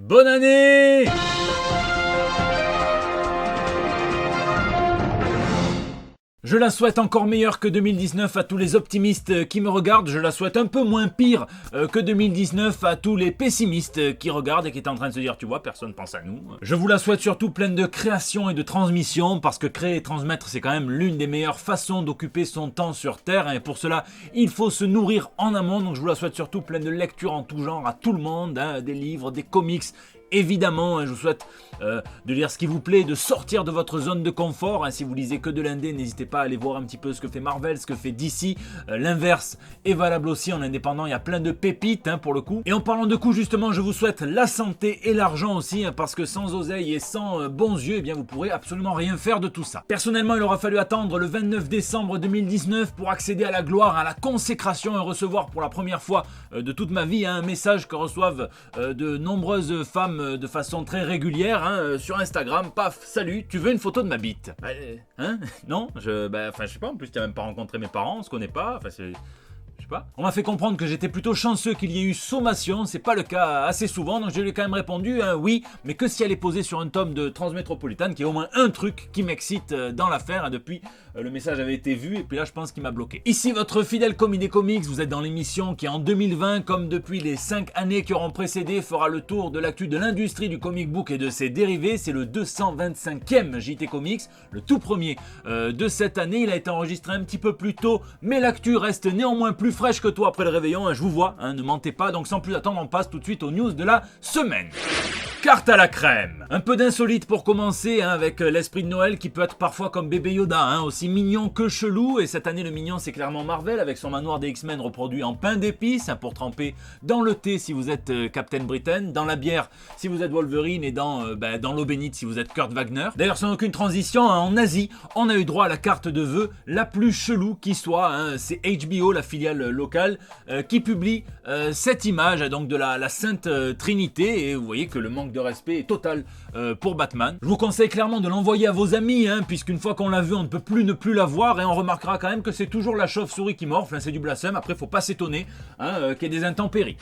Bonne année! Je la souhaite encore meilleure que 2019 à tous les optimistes qui me regardent. Je la souhaite un peu moins pire que 2019 à tous les pessimistes qui regardent et qui étaient en train de se dire, tu vois, personne pense à nous. Je vous la souhaite surtout pleine de création et de transmission, parce que créer et transmettre, c'est quand même l'une des meilleures façons d'occuper son temps sur Terre. Et pour cela, il faut se nourrir en amont. Donc je vous la souhaite surtout pleine de lectures en tout genre à tout le monde, hein, des livres, des comics. Évidemment, je vous souhaite de lire ce qui vous plaît, de sortir de votre zone de confort. Si vous lisez que de l'indé, n'hésitez pas à aller voir un petit peu ce que fait Marvel, ce que fait DC. L'inverse est valable aussi en indépendant, il y a plein de pépites pour le coup. Et en parlant de coûts, justement, je vous souhaite la santé et l'argent aussi, parce que sans oseille et sans bons yeux, eh bien, vous pourrez absolument rien faire de tout ça. Personnellement, il aura fallu attendre le 29 décembre 2019 pour accéder à la gloire, à la consécration et recevoir pour la première fois de toute ma vie un message que reçoivent de nombreuses femmes de façon très régulière sur Instagram. Paf, salut, tu veux une photo de ma bite? Non, je sais pas, en plus tu n'as même pas rencontré mes parents, on se connaît pas, je sais pas. On m'a fait comprendre que j'étais plutôt chanceux qu'il y ait eu sommation, c'est pas le cas assez souvent, donc je lui ai quand même répondu oui, mais que si elle est posée sur un tome de Transmétropolitane, qui est au moins un truc qui m'excite dans l'affaire. Depuis, le message avait été vu, et puis là je pense qu'il m'a bloqué. Ici votre fidèle commis des comics, vous êtes dans l'émission qui en 2020, comme depuis les 5 années qui auront précédé, fera le tour de l'actu de l'industrie du comic book et de ses dérivés. C'est le 225e JT Comics, le tout premier de cette année. Il a été enregistré un petit peu plus tôt, mais l'actu reste néanmoins plus fraîche que toi après le réveillon, je vous vois, ne mentez pas. Donc sans plus attendre, on passe tout de suite aux news de la semaine. Carte à la crème. Un peu d'insolite pour commencer, avec l'esprit de Noël qui peut être parfois comme bébé Yoda, aussi mignon que chelou. Et cette année, le mignon, c'est clairement Marvel, avec son manoir des X-Men reproduit en pain d'épices, pour tremper dans le thé si vous êtes Captain Britain, dans la bière si vous êtes Wolverine, et dans l'eau bénite si vous êtes Kurt Wagner. D'ailleurs, sans aucune transition, en Asie, on a eu droit à la carte de vœux la plus chelou qui soit. C'est HBO, la filiale locale, qui publie cette image donc de la Sainte Trinité, et vous voyez que le manque de respect est total pour Batman. Je vous conseille clairement de l'envoyer à vos amis, puisqu'une fois qu'on l'a vu, on ne peut plus ne plus la voir, et on remarquera quand même que c'est toujours la chauve-souris qui morfle, c'est du blasphème. Après, faut pas s'étonner qu'il y ait des intempéries.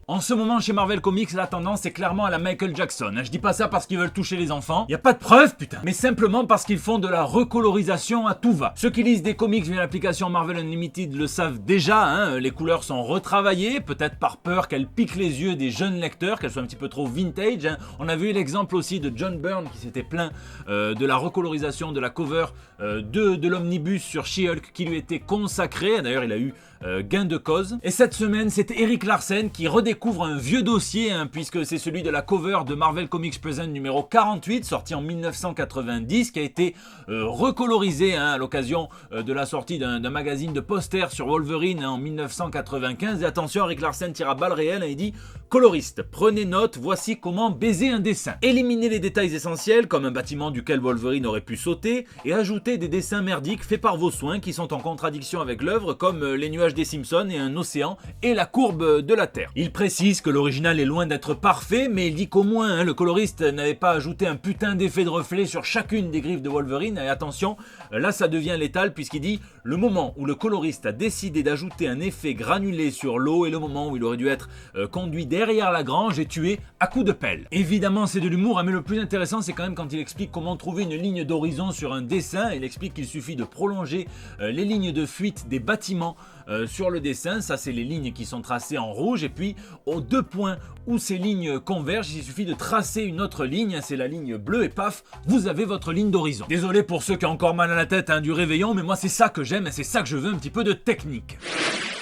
En ce moment, chez Marvel Comics, la tendance est clairement à la Michael Jackson. Je dis pas ça parce qu'ils veulent toucher les enfants, y a pas de preuve, putain, mais simplement parce qu'ils font de la recolorisation à tout va. Ceux qui lisent des comics via l'application Marvel Unlimited le savent déjà, les couleurs sont retravaillées, peut-être par peur qu'elles piquent les yeux des jeunes lecteurs, qu'elles soient un petit peu trop vintage. On a vu l'exemple aussi de John Byrne qui s'était plaint de la recolorisation de la cover de l'omnibus sur She-Hulk qui lui était consacré. D'ailleurs, il a eu gain de cause. Et cette semaine, c'est Erik Larsen qui redécouvre un vieux dossier, puisque c'est celui de la cover de Marvel Comics Present numéro 48, sorti en 1990, qui a été recolorisé à l'occasion de la sortie d'un magazine de posters sur Wolverine en 1995. Et attention, Erik Larsen tire à balles réelles et il dit: coloriste, prenez note, voici comment baiser un dessin. Éliminez les détails essentiels, comme un bâtiment duquel Wolverine aurait pu sauter, et ajoutez des dessins merdiques faits par vos soins qui sont en contradiction avec l'œuvre, comme les nuages des Simpsons et un océan et la courbe de la Terre. Il précise que l'original est loin d'être parfait, mais il dit qu'au moins le coloriste n'avait pas ajouté un putain d'effet de reflet sur chacune des griffes de Wolverine. Et attention, là ça devient létal, puisqu'il dit: le moment où le coloriste a décidé d'ajouter un effet granulé sur l'eau est le moment où il aurait dû être conduit derrière la grange et tué à coups de pelle. Évidemment, c'est de l'humour, mais le plus intéressant, c'est quand même quand il explique comment trouver une ligne d'horizon sur un dessin. Il explique qu'il suffit de prolonger les lignes de fuite des bâtiments sur le dessin. Ça, c'est les lignes qui sont tracées en rouge, et puis aux deux points où ces lignes convergent, il suffit de tracer une autre ligne, c'est la ligne bleue, et paf, vous avez votre ligne d'horizon. Désolé pour ceux qui ont encore mal à la tête du réveillon, mais moi c'est ça que j'aime et c'est ça que je veux, un petit peu de technique.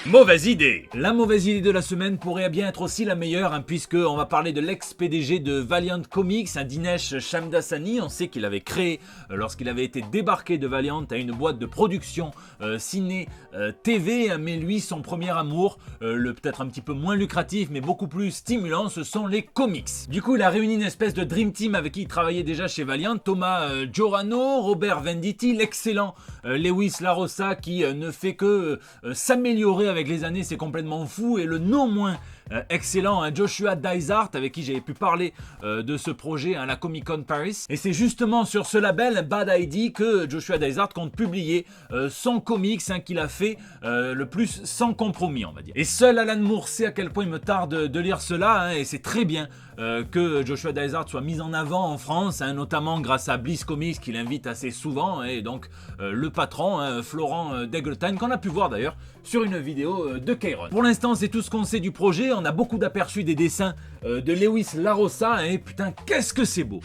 Mauvaise idée. La mauvaise idée de la semaine pourrait bien être aussi la meilleure, puisque on va parler de l'ex-PDG de Valiant Comics, Dinesh Shamdasani. On sait qu'il avait créé, lorsqu'il avait été débarqué de Valiant, à une boîte de production ciné TV, mais lui, son premier amour, le peut-être un petit peu moins lucratif, mais beaucoup plus stimulant, ce sont les comics. Du coup, il a réuni une espèce de Dream Team avec qui il travaillait déjà chez Valiant: Thomas Giorano, Robert Venditti, l'excellent Lewis Larossa, qui ne fait que s'améliorer avec les années, c'est complètement fou, et le non moins excellent, hein, Joshua Dysart, avec qui j'avais pu parler de ce projet à la Comic Con Paris. Et c'est justement sur ce label Bad ID que Joshua Dysart compte publier son comics, hein, qu'il a fait le plus sans compromis, on va dire. Et seul Alan Moore sait à quel point il me tarde de lire cela, hein, et c'est très bien que Joshua Dysart soit mis en avant en France, hein, notamment grâce à Bliss Comics qui l'invite assez souvent, et donc le patron, hein, Florent Degeltine, qu'on a pu voir d'ailleurs sur une vidéo de Kairon. Pour l'instant, c'est tout ce qu'on sait du projet. On a beaucoup d'aperçus des dessins de Lewis Larossa, et putain, qu'est-ce que c'est beau!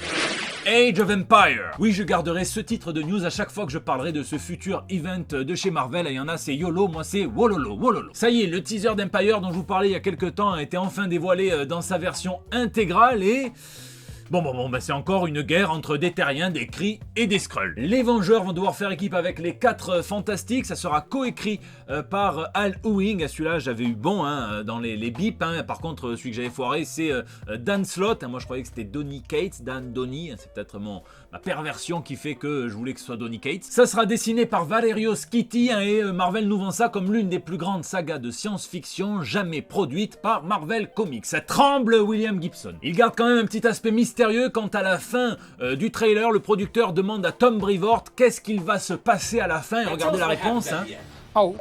Age of Empire. Oui, je garderai ce titre de news à chaque fois que je parlerai de ce futur event de chez Marvel. Il y en a, c'est YOLO, moi c'est Wololo, Wololo. Ça y est, le teaser d'Empire dont je vous parlais il y a quelques temps a été enfin dévoilé dans sa version intégrale et... Bon, c'est encore une guerre entre des terriens, des Kree et des Skrulls. Les Vengeurs vont devoir faire équipe avec les 4 Fantastiques. Ça sera coécrit par Al Ewing. Celui-là, j'avais eu bon, hein, dans les bips. Hein. Par contre, celui que j'avais foiré, c'est Dan Slott. Moi, je croyais que c'était Donny Cates. Dan Donny. C'est peut-être ma perversion qui fait que je voulais que ce soit Donny Cates. Ça sera dessiné par Valerio Schiti. Hein, et Marvel nous vend ça comme l'une des plus grandes sagas de science-fiction jamais produites par Marvel Comics. Ça tremble William Gibson. Il garde quand même un petit aspect mystérieux quand à la fin du trailer, le producteur demande à Tom Brevoort qu'est-ce qu'il va se passer à la fin, et regardez la réponse. Hein. Oh.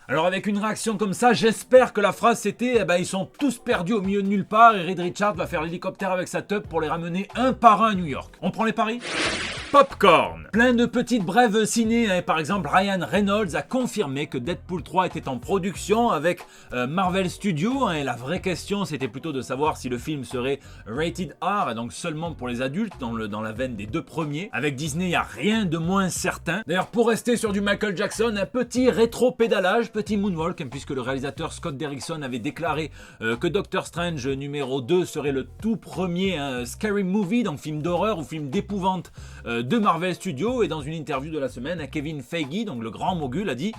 Alors avec une réaction comme ça, j'espère que la phrase c'était ils sont tous perdus au milieu de nulle part et Reed Richards va faire l'hélicoptère avec sa teub pour les ramener un par un à New York. On prend les paris ? Popcorn. Plein de petites brèves ciné, hein. Par exemple, Ryan Reynolds a confirmé que Deadpool 3 était en production avec Marvel Studios, hein, et la vraie question c'était plutôt de savoir si le film serait rated R, donc seulement pour les adultes dans la veine des 2 premiers. Avec Disney, il n'y a rien de moins certain. D'ailleurs, pour rester sur du Michael Jackson, un petit rétro-pédalage, petit moonwalk, hein, puisque le réalisateur Scott Derrickson avait déclaré que Doctor Strange numéro 2 serait le tout premier scary movie, donc film d'horreur ou film d'épouvante de Marvel Studios. Et dans une interview de la semaine, Kevin Feige, donc le grand mogul, a dit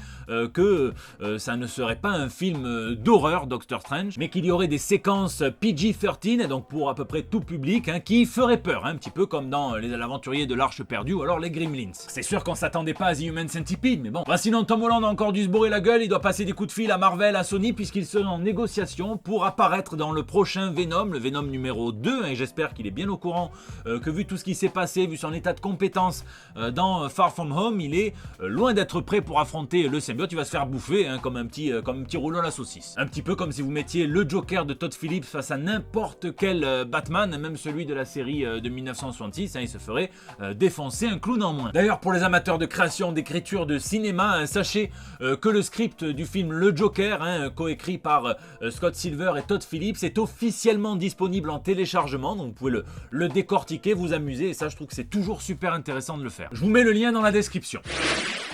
que ça ne serait pas un film d'horreur Doctor Strange, mais qu'il y aurait des séquences PG-13, et donc pour à peu près tout public, hein, qui feraient peur, hein, un petit peu comme dans les aventuriers de l'Arche perdue ou alors les Gremlins. C'est sûr qu'on s'attendait pas à The Human Centipede, mais bon. Sinon Tom Holland a encore dû se bourrer la gueule, il doit passer des coups de fil à Marvel, à Sony, puisqu'ils sont en négociation pour apparaître dans le prochain Venom, le Venom numéro 2, et j'espère qu'il est bien au courant que vu tout ce qui s'est passé, vu son état de compétence dans Far From Home, il est loin d'être prêt pour affronter le symbiote. Il va se faire bouffer, hein, comme un petit rouleau à la saucisse. Un petit peu comme si vous mettiez le Joker de Todd Phillips face à n'importe quel Batman, même celui de la série de 1966, hein, il se ferait défoncer un clown en moins. D'ailleurs, pour les amateurs de création, d'écriture, de cinéma, hein, sachez que le script du film Le Joker, hein, coécrit par Scott Silver et Todd Phillips, est officiellement disponible en téléchargement, donc vous pouvez le décortiquer, vous amuser, et ça je trouve que c'est toujours super intéressant de le faire. Je vous mets le lien dans la description.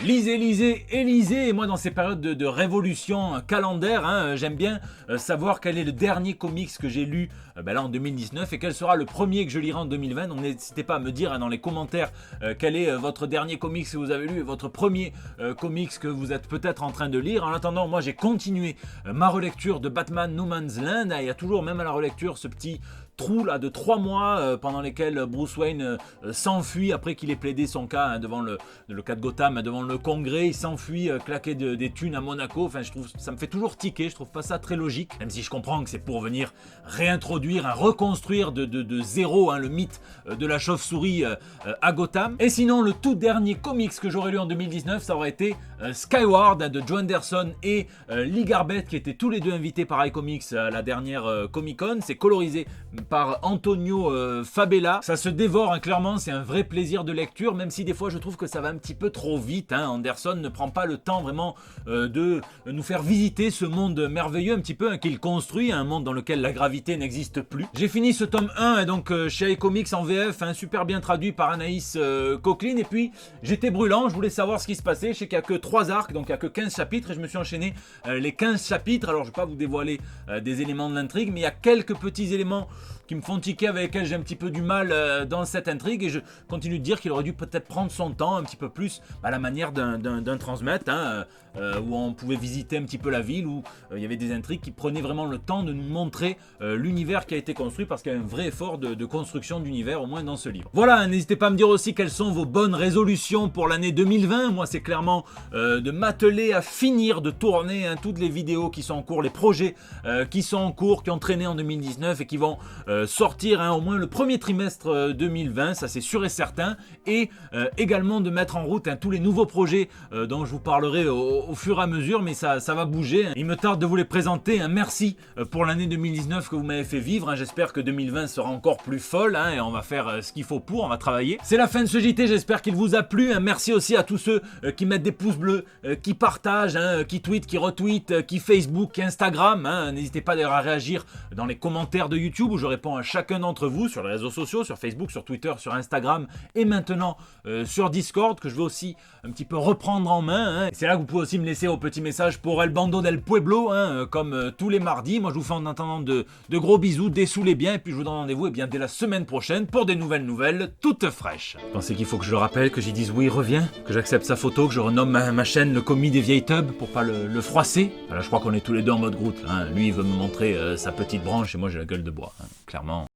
Lisez, et moi dans ces périodes de révolution calendaire, hein, j'aime bien savoir quel est le dernier comics que j'ai lu là en 2019 et quel sera le premier que je lirai en 2020. Donc n'hésitez pas à me dire, hein, dans les commentaires quel est votre dernier comics que vous avez lu et votre premier comics que vous êtes peut-être en train de lire. En attendant, moi j'ai continué ma relecture de Batman No Man's Land. Il y a toujours, même à la relecture, ce petit trou là de 3 mois pendant lesquels Bruce Wayne s'enfuit après qu'il ait plaidé son cas, hein, devant le cas de Gotham, devant le Congrès. Il s'enfuit claquer des thunes à Monaco. Enfin, je trouve ça me fait toujours tiquer. Je trouve pas ça très logique, même si je comprends que c'est pour venir réintroduire, hein, reconstruire de zéro, hein, le mythe de la chauve-souris à Gotham. Et sinon, le tout dernier comics que j'aurais lu en 2019, ça aurait été Skyward, hein, de Joe Anderson et Lee Garbett, qui étaient tous les deux invités par iComics à la dernière Comic Con. C'est colorisé par Antonio Fabela. Ça se dévore, hein, clairement, c'est un vrai plaisir de lecture, même si des fois je trouve que ça va un petit peu trop vite, hein. Anderson ne prend pas le temps vraiment de nous faire visiter ce monde merveilleux un petit peu, hein, qu'il construit, un monde dans lequel la gravité n'existe plus. J'ai fini ce tome 1, et donc chez iComics en VF, hein, super bien traduit par Anaïs Coqueline, et puis j'étais brûlant, je voulais savoir ce qui se passait. Je sais qu'il n'y a que 3 arcs, donc il n'y a que 15 chapitres, et je me suis enchaîné les 15 chapitres. Alors je ne vais pas vous dévoiler des éléments de l'intrigue, mais il y a quelques petits éléments qui me font tiquer, avec lesquels j'ai un petit peu du mal dans cette intrigue, et je continue de dire qu'il aurait dû peut-être prendre son temps un petit peu plus à la manière d'un transmettre, hein, où on pouvait visiter un petit peu la ville, où il y avait des intrigues qui prenaient vraiment le temps de nous montrer l'univers qui a été construit, parce qu'il y a un vrai effort de construction d'univers, au moins dans ce livre. Voilà, n'hésitez pas à me dire aussi quelles sont vos bonnes résolutions pour l'année 2020. Moi, c'est clairement de m'atteler à finir de tourner toutes les vidéos qui sont en cours, les projets qui sont en cours, qui ont traîné en 2019 et qui vont sortir au moins le premier trimestre 2020, ça c'est sûr et certain, et également de mettre en route tous les nouveaux projets dont je vous parlerai au fur et à mesure, mais ça va bouger. Il me tarde de vous les présenter. Merci pour l'année 2019 que vous m'avez fait vivre. J'espère que 2020 sera encore plus folle, et on va faire ce qu'il faut pour, on va travailler. C'est la fin de ce JT, j'espère qu'il vous a plu. Merci aussi à tous ceux qui mettent des pouces bleus, qui partagent, qui tweetent, qui retweetent, qui Facebook, qui Instagram. N'hésitez pas d'ailleurs à réagir dans les commentaires de YouTube où je réponds à chacun d'entre vous sur les réseaux sociaux, sur Facebook, sur Twitter, sur Instagram et maintenant sur Discord, que je vais aussi un petit peu reprendre en main. C'est là que vous pouvez aussi me laisser vos petits messages pour El Bando del Pueblo, comme tous les mardis. Moi je vous fais en attendant de gros bisous, dessoulez bien, et puis je vous donne rendez-vous dès la semaine prochaine pour des nouvelles toutes fraîches. Vous pensez qu'il faut que je le rappelle, que j'y dise oui, reviens, que j'accepte sa photo, que je renomme ma chaîne le commis des vieilles tubs pour pas le froisser? Voilà, je crois qu'on est tous les deux en mode Groot. Lui il veut me montrer sa petite branche et moi j'ai la gueule de bois, clairement.